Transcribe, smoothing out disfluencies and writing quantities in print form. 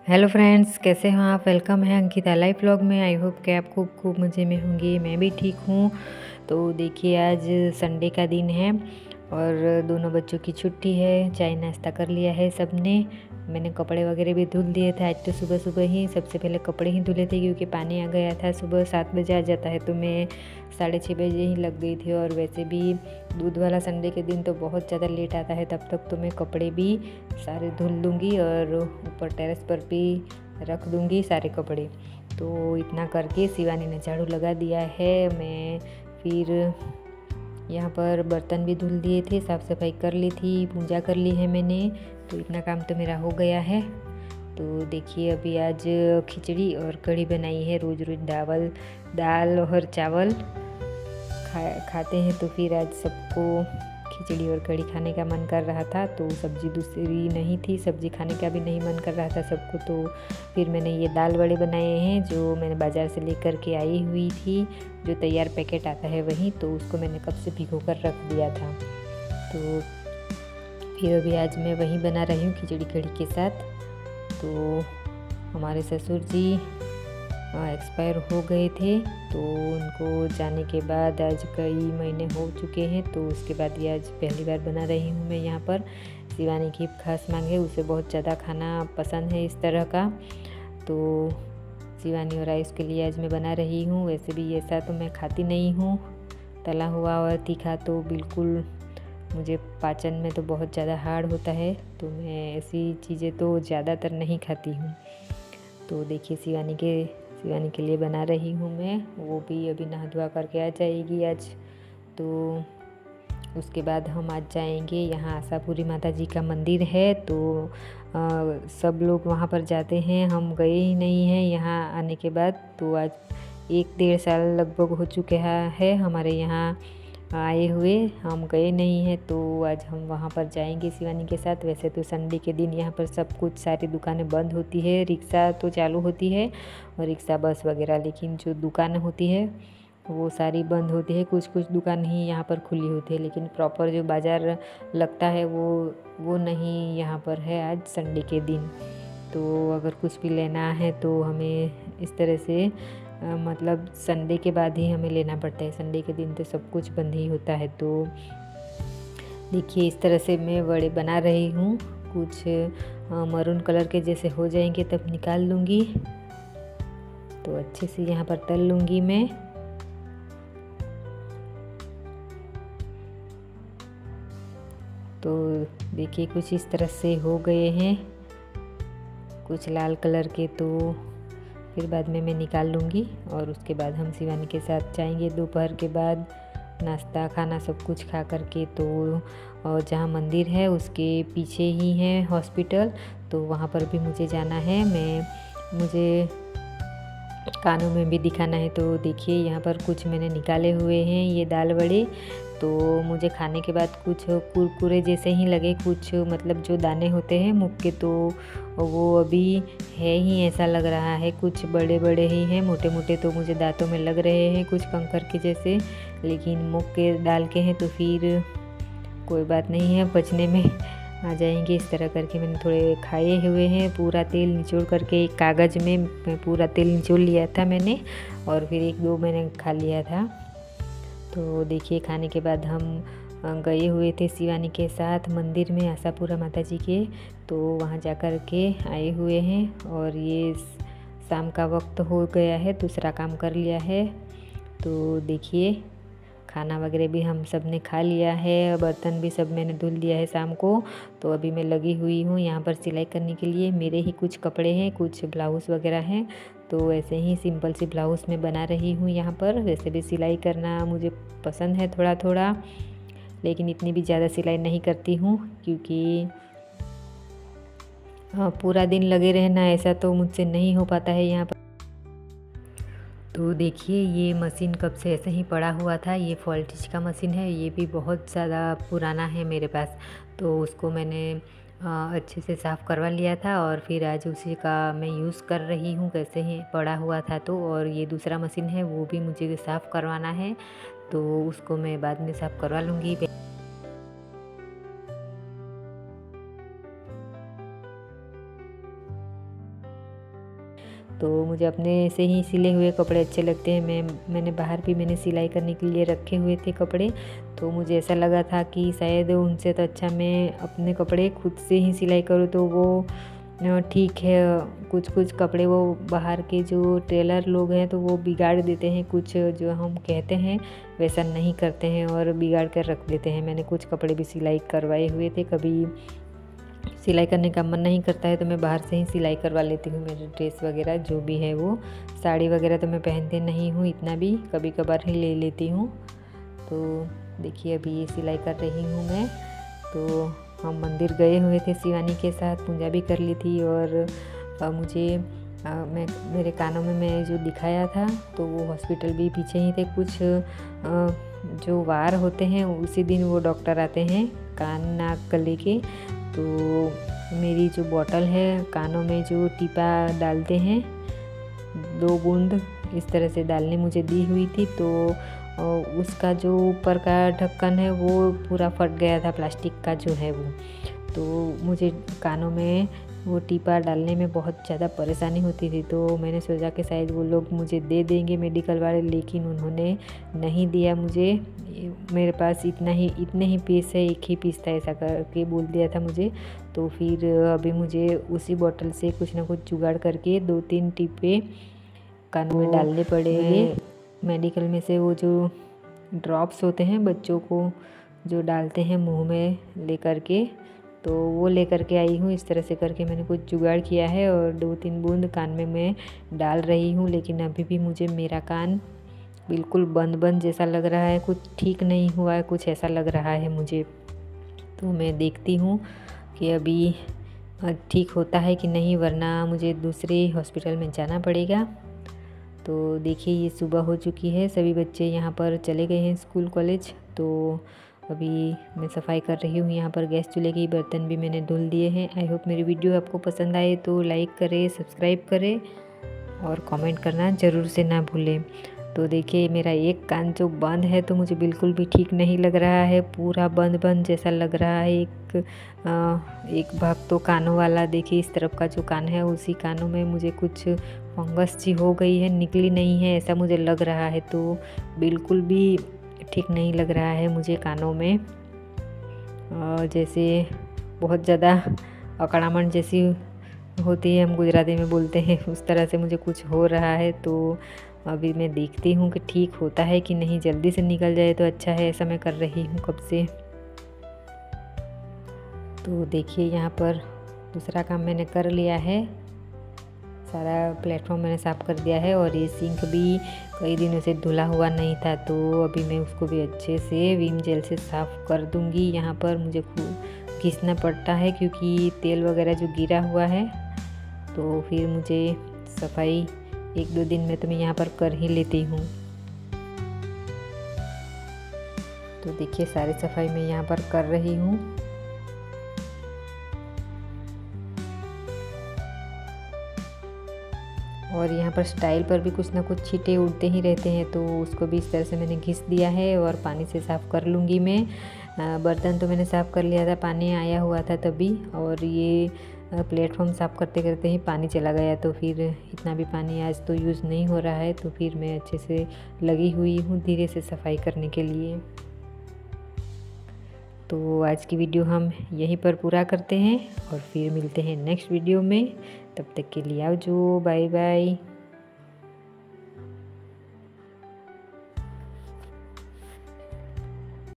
Hello friends, कैसे हैं आप। वेलकम है अंकिता लाइफ व्लॉग में। आई होप कि आप खूब खूब मज़े में होंगे। मैं भी ठीक हूँ। तो देखिए, आज संडे का दिन है और दोनों बच्चों की छुट्टी है। चाय नाश्ता कर लिया है सबने। मैंने कपड़े वगैरह भी धुल दिए थे। आज तो सुबह सुबह ही सबसे पहले कपड़े ही धुले थे, क्योंकि पानी आ गया था। सुबह 7 बजे आ जाता है, तो मैं 6:30 बजे ही लग गई थी। और वैसे भी दूध वाला संडे के दिन तो बहुत ज़्यादा लेट आता है। तब तक तो मैं कपड़े भी सारे धुल दूँगी और ऊपर टेरेस पर भी रख दूँगी सारे कपड़े। तो इतना करके शिवानी ने झाड़ू लगा दिया है। मैं फिर यहाँ पर बर्तन भी धुल दिए थे, साफ़ सफाई कर ली थी, पूजा कर ली है मैंने। तो इतना काम तो मेरा हो गया है। तो देखिए, अभी आज खिचड़ी और कढ़ी बनाई है। रोज़ रोज़ दाल और चावल खाते हैं, तो फिर आज सबको खिचड़ी और कढ़ी खाने का मन कर रहा था। तो सब्ज़ी दूसरी नहीं थी, सब्ज़ी खाने का भी नहीं मन कर रहा था सबको। तो फिर मैंने ये दाल वड़े बनाए हैं, जो मैंने बाज़ार से लेकर के आई हुई थी। जो तैयार पैकेट आता है वही, तो उसको मैंने कब से भिगो कर रख दिया था। तो फिर अभी आज मैं वही बना रही हूँ खिचड़ी कढ़ी के साथ। तो हमारे ससुर जी एक्सपायर हो गए थे, तो उनको जाने के बाद आज कई महीने हो चुके हैं। तो उसके बाद ये आज पहली बार बना रही हूँ मैं यहाँ पर। शिवानी की खास मांग है, उसे बहुत ज़्यादा खाना पसंद है इस तरह का। तो शिवानी और आयुष के लिए आज मैं बना रही हूँ। वैसे भी ऐसा तो मैं खाती नहीं हूँ, तला हुआ और तीखा तो बिल्कुल मुझे पाचन में तो बहुत ज़्यादा हार्ड होता है। तो मैं ऐसी चीज़ें तो ज़्यादातर नहीं खाती हूँ। तो देखिए, शिवानी के लिए बना रही हूँ मैं। वो भी अभी नहा धोआ करके आ जाएगी आज। तो उसके बाद हम आज जाएंगे, यहाँ आशापुरी माता जी का मंदिर है। तो सब लोग वहाँ पर जाते हैं, हम गए ही नहीं हैं यहाँ आने के बाद। तो आज 1-1.5 साल लगभग हो चुके है हमारे यहाँ आए हुए, हम गए नहीं हैं। तो आज हम वहाँ पर जाएंगे शिवानी के साथ। वैसे तो संडे के दिन यहाँ पर सब कुछ सारी दुकानें बंद होती है। रिक्शा तो चालू होती है और रिक्शा बस वगैरह, लेकिन जो दुकान होती है वो सारी बंद होती है। कुछ कुछ दुकान ही यहाँ पर खुली होती है, लेकिन प्रॉपर जो बाज़ार लगता है वो नहीं यहाँ पर है आज संडे के दिन। तो अगर कुछ भी लेना है तो हमें इस तरह से मतलब संडे के बाद ही हमें लेना पड़ता है। संडे के दिन तो सब कुछ बंद ही होता है। तो देखिए, इस तरह से मैं वड़े बना रही हूँ। कुछ मरून कलर के जैसे हो जाएंगे तब निकाल लूँगी। तो अच्छे से यहाँ पर तल लूँगी मैं। तो देखिए, कुछ इस तरह से हो गए हैं, कुछ लाल कलर के। तो फिर बाद में मैं निकाल लूँगी और उसके बाद हम शिवानी के साथ जाएंगे दोपहर के बाद नाश्ता खाना सब कुछ खा करके। तो और जहाँ मंदिर है उसके पीछे ही है हॉस्पिटल, तो वहाँ पर भी मुझे जाना है। मुझे कानों में भी दिखाना है। तो देखिए, यहाँ पर कुछ मैंने निकाले हुए हैं ये दाल वड़े। तो मुझे खाने के बाद कुछ कुरकुरे जैसे ही लगे, कुछ मतलब जो दाने होते हैं मुँह के, तो वो अभी है ही ऐसा लग रहा है। कुछ बड़े बड़े ही हैं, मोटे मोटे तो मुझे दांतों में लग रहे हैं, कुछ कंकर के जैसे, लेकिन मुँह के डाल के हैं तो फिर कोई बात नहीं है, पचने में आ जाएंगे। इस तरह करके मैंने थोड़े खाए हुए हैं। पूरा तेल निचोड़ करके एक कागज़ में पूरा तेल निचोड़ लिया था मैंने, और फिर 1-2 मैंने खा लिया था। तो देखिए, खाने के बाद हम गए हुए थे शिवानी के साथ मंदिर में आशापुरा माता जी के। तो वहाँ जा कर के आए हुए हैं और ये शाम का वक्त हो गया है, दूसरा काम कर लिया है। तो देखिए, खाना वगैरह भी हम सब ने खा लिया है, बर्तन भी सब मैंने धुल दिया है शाम को। तो अभी मैं लगी हुई हूँ यहाँ पर सिलाई करने के लिए। मेरे ही कुछ कपड़े हैं, कुछ ब्लाउज़ वगैरह हैं। तो ऐसे ही सिंपल सी ब्लाउज़ मैं बना रही हूँ यहाँ पर। वैसे भी सिलाई करना मुझे पसंद है थोड़ा थोड़ा, लेकिन इतनी भी ज़्यादा सिलाई नहीं करती हूँ, क्योंकि पूरा दिन लगे रहना ऐसा तो मुझसे नहीं हो पाता है यहाँ पर। तो देखिए, ये मशीन कब से ऐसे ही पड़ा हुआ था। ये वोल्टेज का मशीन है, ये भी बहुत ज़्यादा पुराना है मेरे पास। तो उसको मैंने अच्छे से साफ़ करवा लिया था और फिर आज उसी का मैं यूज़ कर रही हूँ। कैसे ही पड़ा हुआ था तो, और ये दूसरा मशीन है वो भी मुझे साफ़ करवाना है, तो उसको मैं बाद में साफ़ करवा लूँगी। तो मुझे अपने से ही सिले हुए कपड़े अच्छे लगते हैं। मैंने बाहर भी मैंने सिलाई करने के लिए रखे हुए थे कपड़े, तो मुझे ऐसा लगा था कि शायद उनसे तो अच्छा मैं अपने कपड़े खुद से ही सिलाई करूँ तो वो ठीक है। कुछ कपड़े वो बाहर के जो टेलर लोग हैं तो वो बिगाड़ देते हैं, कुछ जो हम कहते हैं वैसा नहीं करते हैं और बिगाड़ कर रख देते हैं। मैंने कुछ कपड़े भी सिलाई करवाए हुए थे। कभी सिलाई करने का मन नहीं करता है तो मैं बाहर से ही सिलाई करवा लेती हूँ मेरे ड्रेस वगैरह जो भी है वो। साड़ी वगैरह तो मैं पहनती नहीं हूँ इतना भी, कभी कभार ही ले लेती हूँ। तो देखिए अभी ये सिलाई कर रही हूँ मैं। तो हम मंदिर गए हुए थे शिवानी के साथ, पूजा भी कर ली थी और मेरे कानों में मैं जो दिखाया था तो वो हॉस्पिटल भी पीछे ही थे। कुछ जो वार होते हैं उसी दिन वो डॉक्टर आते हैं कान नाक गले के। तो मेरी जो बॉटल है कानों में जो टीपा डालते हैं 2 बूंद इस तरह से डालने मुझे दी हुई थी, तो उसका जो ऊपर का ढक्कन है वो पूरा फट गया था, प्लास्टिक का जो है वो। तो मुझे कानों में वो टीपा डालने में बहुत ज़्यादा परेशानी होती थी। तो मैंने सोचा कि शायद वो लोग मुझे दे देंगे मेडिकल वाले, लेकिन उन्होंने नहीं दिया मुझे। मेरे पास इतने ही पीस है, 1 ही पीस था ऐसा करके बोल दिया था मुझे। तो फिर अभी मुझे उसी बोतल से कुछ ना कुछ जुगाड़ करके 2-3 टीपे कानों में डालने पड़ेंगे। मेडिकल में से वो जो ड्रॉप्स होते हैं बच्चों को जो डालते हैं मुंह में लेकर के, तो वो लेकर के आई हूँ। इस तरह से करके मैंने कुछ जुगाड़ किया है और 2-3 बूंद कान में मैं डाल रही हूँ। लेकिन अभी भी मुझे मेरा कान बिल्कुल बंद जैसा लग रहा है, कुछ ठीक नहीं हुआ है, कुछ ऐसा लग रहा है मुझे। तो मैं देखती हूँ कि अभी ठीक होता है कि नहीं, वरना मुझे दूसरे हॉस्पिटल में जाना पड़ेगा। तो देखिए ये सुबह हो चुकी है, सभी बच्चे यहाँ पर चले गए हैं स्कूल कॉलेज। तो अभी मैं सफाई कर रही हूँ। यहाँ पर गैस चूल्हे के बर्तन भी मैंने धुल दिए हैं। आई होप मेरी वीडियो आपको पसंद आए तो लाइक करें, सब्सक्राइब करें और कमेंट करना ज़रूर से ना भूलें। तो देखिए मेरा एक कान जो बंद है तो मुझे बिल्कुल भी ठीक नहीं लग रहा है, पूरा बंद जैसा लग रहा है। एक भाग तो कानों वाला देखिए, इस तरफ का जो कान है उसी कानों में मुझे कुछ फंगस सी हो गई है, निकली नहीं है ऐसा मुझे लग रहा है। तो बिल्कुल भी ठीक नहीं लग रहा है मुझे कानों में, जैसे बहुत ज़्यादा अकड़ामण जैसी होती है, हम गुजराती में बोलते हैं, उस तरह से मुझे कुछ हो रहा है। तो अभी मैं देखती हूँ कि ठीक होता है कि नहीं, जल्दी से निकल जाए तो अच्छा है। ऐसा मैं कर रही हूँ कब से। तो देखिए यहाँ पर दूसरा काम मैंने कर लिया है, सारा प्लेटफॉर्म मैंने साफ़ कर दिया है और ये सिंक भी कई दिनों से धुला हुआ नहीं था, तो अभी मैं उसको भी अच्छे से विम जेल से साफ़ कर दूँगी। यहाँ पर मुझे खूब घिसना पड़ता है क्योंकि तेल वगैरह जो गिरा हुआ है, तो फिर मुझे सफाई 1-2 दिन में तो मैं यहाँ पर कर ही लेती हूँ। तो देखिए सारी सफाई मैं यहाँ पर कर रही हूँ। और यहाँ पर स्टाइल पर भी कुछ ना कुछ छींटे उड़ते ही रहते हैं, तो उसको भी इस तरह से मैंने घिस दिया है और पानी से साफ़ कर लूँगी मैं। बर्तन तो मैंने साफ़ कर लिया था, पानी आया हुआ था तभी, और ये प्लेटफॉर्म साफ़ करते करते ही पानी चला गया, तो फिर इतना भी पानी आज तो यूज़ नहीं हो रहा है। तो फिर मैं अच्छे से लगी हुई हूँ धीरे से सफाई करने के लिए। तो आज की वीडियो हम यहीं पर पूरा करते हैं और फिर मिलते हैं नेक्स्ट वीडियो में। तब तक के लिए आओ जो, बाय बाय।